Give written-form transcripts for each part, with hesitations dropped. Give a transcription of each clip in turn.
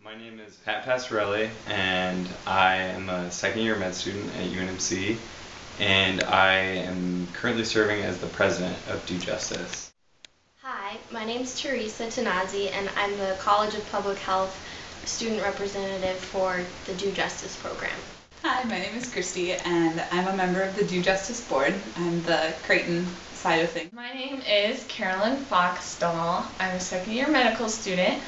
My name is Pat Pastorelli, and I am a second-year med student at UNMC, and I am currently serving as the president of JuSTIce. Hi, my name is Teresa Tanazzi, and I'm the College of Public Health student representative for the JuSTIce program. Hi, my name is Christy, and I'm a member of the JuSTIce board. I'm the Creighton side of things. My name is Carolyn Foxstall. I'm a second-year medical student.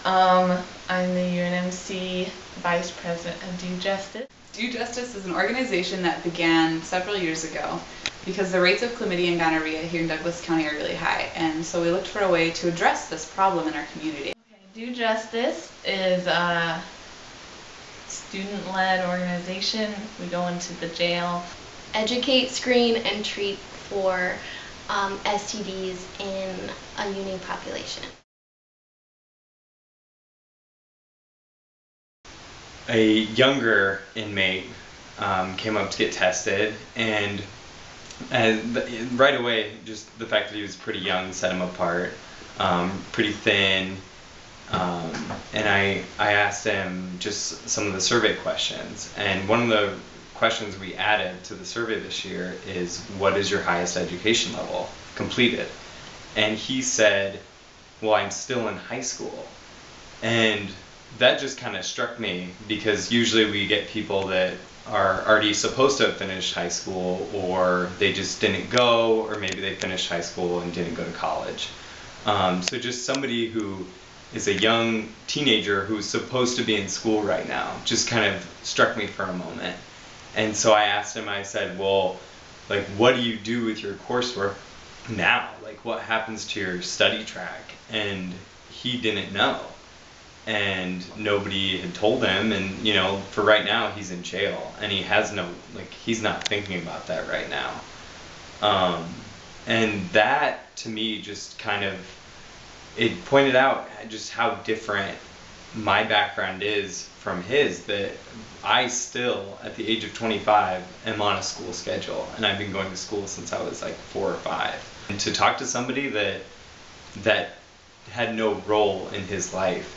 I'm the UNMC Vice President of JuSTIce. JuSTIce is an organization that began several years ago because the rates of chlamydia and gonorrhea here in Douglas County are really high, and so we looked for a way to address this problem in our community. Okay, JuSTIce is a student-led organization. We go into the jail, Educate, screen, and treat for STDs in a unique population. A younger inmate came up to get tested, and right away, just the fact that he was pretty young set him apart, pretty thin, and I asked him just some of the survey questions, and one of the questions we added to the survey this year is, what is your highest education level completed? And he said, well, I'm still in high school. And that just kind of struck me, because usually we get people that are already supposed to have finished high school, or they just didn't go, or maybe they finished high school and didn't go to college. So just somebody who is a young teenager who's supposed to be in school right now just kind of struck me for a moment. And so I asked him, I said, well, like, what do you do with your coursework now? Like, what happens to your study track? And he didn't know. And nobody had told him, and you know, for right now he's in jail, and he has no, like, he's not thinking about that right now. And that to me just kind of, it pointed out just how different my background is from his, that I still, at the age of 25, am on a school schedule, and I've been going to school since I was like 4 or 5. And to talk to somebody that had no role in his life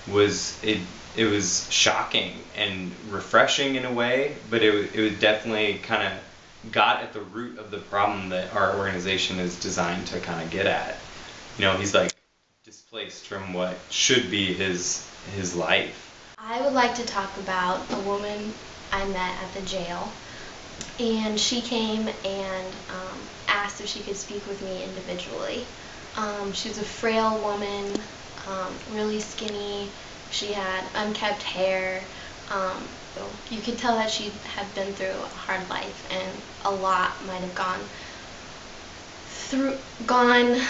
was, it was shocking and refreshing in a way, but it was definitely kind of got at the root of the problem that our organization is designed to kind of get at. You know, he's like displaced from what should be his life. I would like to talk about a woman I met at the jail, and she came and asked if she could speak with me individually. She was a frail woman, really skinny. She had unkempt hair. You could tell that she had been through a hard life, and a lot might have gone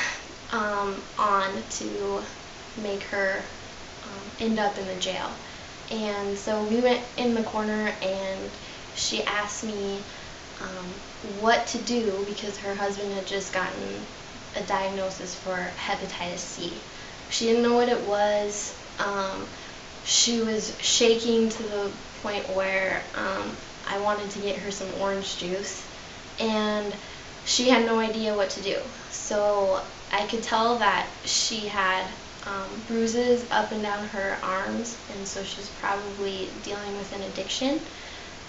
on to make her end up in the jail. And so we went in the corner, and she asked me what to do, because her husband had just gotten a diagnosis for hepatitis C. She didn't know what it was. She was shaking to the point where I wanted to get her some orange juice, and she had no idea what to do. So I could tell that she had bruises up and down her arms, and so she was probably dealing with an addiction.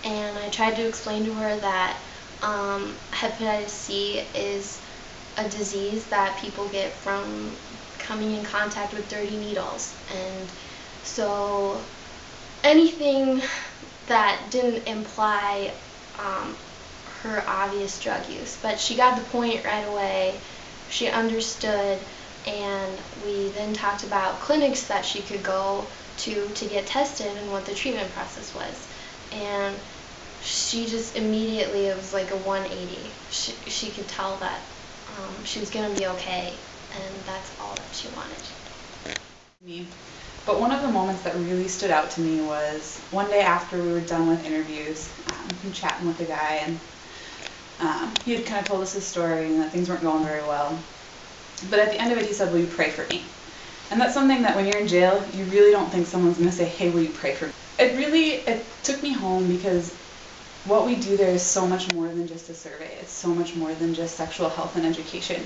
And I tried to explain to her that hepatitis C is a disease that people get from coming in contact with dirty needles, and so anything that didn't imply her obvious drug use. But she got the point right away. She understood, and we then talked about clinics that she could go to get tested and what the treatment process was. And she just immediately, it was like a 180. She could tell that she was going to be okay, and that's all that she wanted. But one of the moments that really stood out to me was one day after we were done with interviews, and chatting with the guy, and he had kind of told us his story and that things weren't going very well. But at the end of it, he said, will you pray for me? And that's something that when you're in jail, you really don't think someone's going to say, hey, will you pray for me? It took me home, because what we do there is so much more than just a survey. It's so much more than just sexual health and education.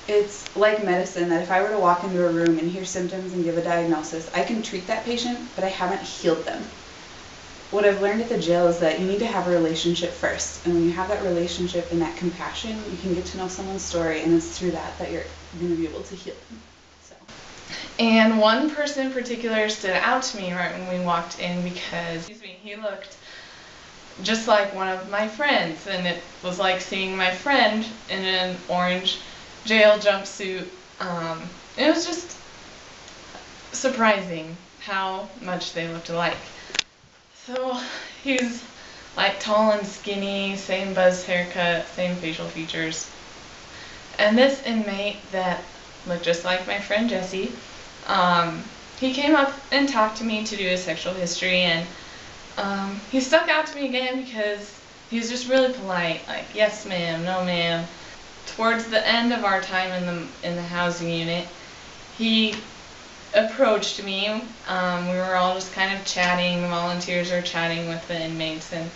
It's like medicine, that if I were to walk into a room and hear symptoms and give a diagnosis, I can treat that patient, but I haven't healed them. What I've learned at the jail is that you need to have a relationship first, and when you have that relationship and that compassion, you can get to know someone's story, and it's through that that you're going to be able to heal them. So. And one person in particular stood out to me right when we walked in because he looked just like one of my friends, and it was like seeing my friend in an orange jail jumpsuit. It was just surprising how much they looked alike. So he's like tall and skinny, same buzz haircut, same facial features. And this inmate that looked just like my friend Jesse, he came up and talked to me to do his sexual history, and he stuck out to me again because he was just really polite, like yes ma'am, no ma'am. Towards the end of our time in the housing unit, he approached me. We were all just kind of chatting. The volunteers were chatting with the inmates, and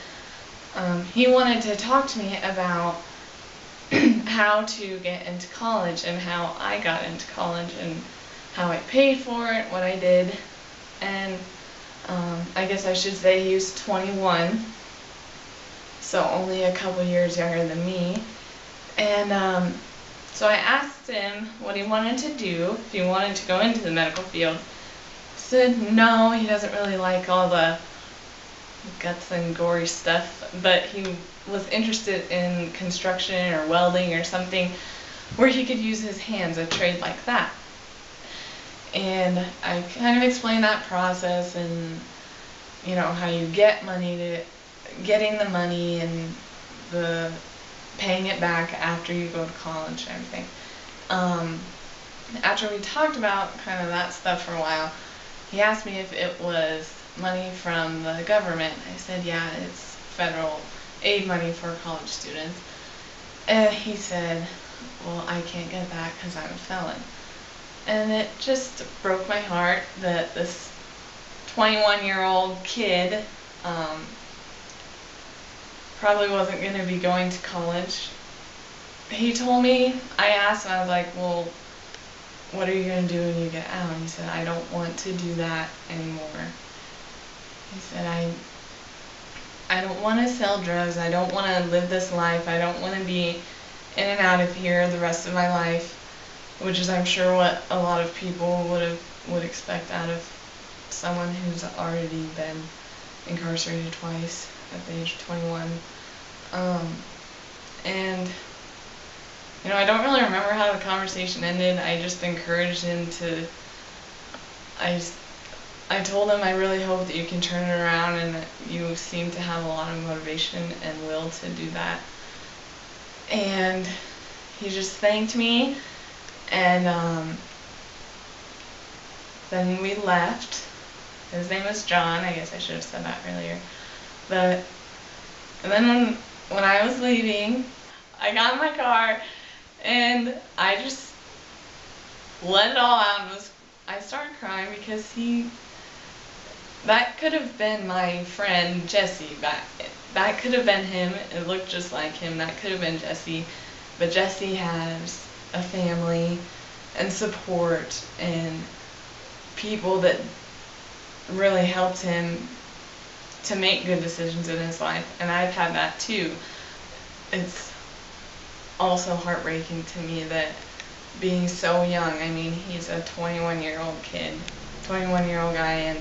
he wanted to talk to me about how to get into college and how I got into college and how I paid for it, what I did. And I guess I should say he was 21, so only a couple years younger than me. And so I asked him what he wanted to do, if he wanted to go into the medical field. He said no, he doesn't really like all the guts and gory stuff, but he was interested in construction or welding or something where he could use his hands, a trade like that. And I kind of explained that process and, you know, how you get money to getting the money and the paying it back after you go to college and everything. After we talked about kind of that stuff for a while, he asked me if it was money from the government. I said, yeah, it's federal aid money for college students. And he said, well, I can't get that because I'm a felon. And it just broke my heart that this 21-year-old kid probably wasn't going to be going to college. He told me, I asked him, I was like, well, what are you going to do when you get out? And he said, I don't want to do that anymore. He said, I don't want to sell drugs, I don't want to live this life, I don't want to be in and out of here the rest of my life, which is I'm sure what a lot of people would expect out of someone who's already been incarcerated twice at the age of 21. And you know, I don't really remember how the conversation ended. I just encouraged him to, I told him I really hope that you can turn it around and that you seem to have a lot of motivation and will to do that. And he just thanked me, and then we left. His name was John, I guess I should have said that earlier. And then when I was leaving, I got in my car and I just let it all out and I started crying because that could have been my friend Jesse. That could have been him. It looked just like him. That could have been Jesse. But Jesse has a family and support and people that really helped him to make good decisions in his life, and I've had that too. It's also heartbreaking to me that being so young, I mean, he's a 21-year-old kid, 21-year-old guy,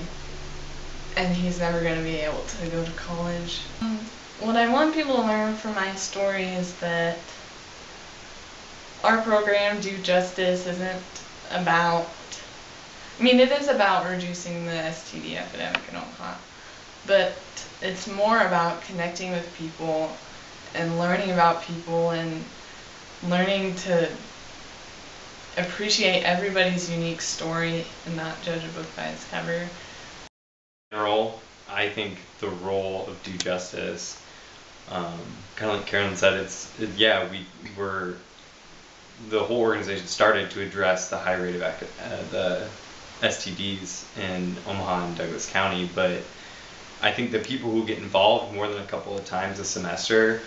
and he's never going to be able to go to college. What I want people to learn from my story is that our program, JuSTIce, isn't about, I mean, it is about reducing the STD epidemic in Omaha, but it's more about connecting with people and learning about people and learning to appreciate everybody's unique story and not judge a book by its cover. In general, I think the role of JuSTIce, kind of like Carolyn said, the whole organization started to address the high rate of the STDs in Omaha and Douglas County, but I think the people who get involved more than a couple of times a semester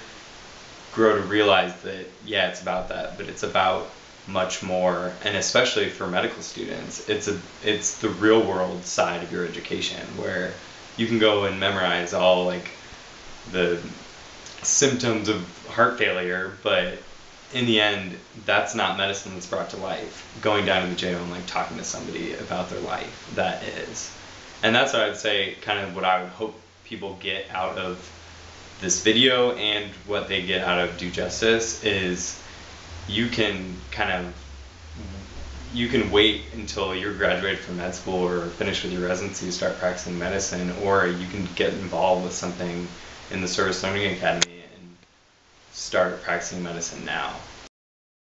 grow to realize that, yeah, it's about that, but it's about much more, and especially for medical students, it's the real world side of your education, where you can go and memorize all like the symptoms of heart failure, but in the end, that's not medicine that's brought to life. Going down to the jail and like talking to somebody about their life, that is. And that's what I'd say, kind of what I would hope people get out of this video and what they get out of JuSTIce is you can wait until you're graduated from med school or finished with your residency to start practicing medicine, or you can get involved with something in the Service Learning Academy and start practicing medicine now.